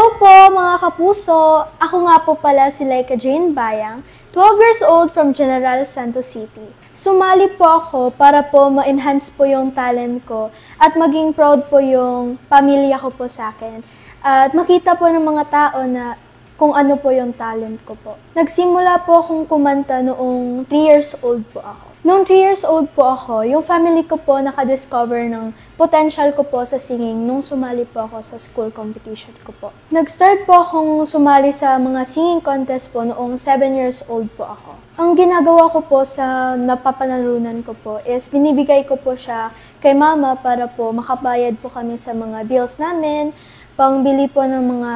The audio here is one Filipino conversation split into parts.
Hello po mga kapuso! Ako nga po pala si Laika Jane Bayang, 12 years old from General Santos City. Sumali po ako para po ma-enhance po yung talent ko at maging proud po yung pamilya ko po sa akin. At makita po ng mga tao na kung ano po yung talent ko po. Nagsimula po akong kumanta noong 3 years old po ako. Noong 3 years old po ako, yung family ko po nakadiscover ng potential ko po sa singing nung sumali po ako sa school competition ko po. Nag-start po akong sumali sa mga singing contest po noong 7 years old po ako. Ang ginagawa ko po sa napapanalunan ko po is binibigay ko po siya kay mama para po makabayad po kami sa mga bills namin, pangbili po ng mga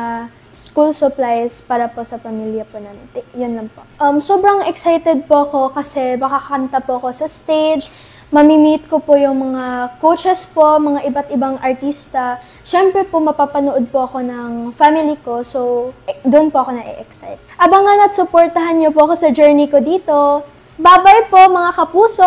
school supplies para po sa pamilya po namin. Yun lang po. Sobrang excited po ako kasi makakanta po ako sa stage. Mamimit ko po yung mga coaches po, mga iba't ibang artista. Siyempre po mapapanood po ako ng family ko, so doon po ako na-excite. Abangan at supportahan niyo po ako sa journey ko dito. Bye-bye po mga kapuso!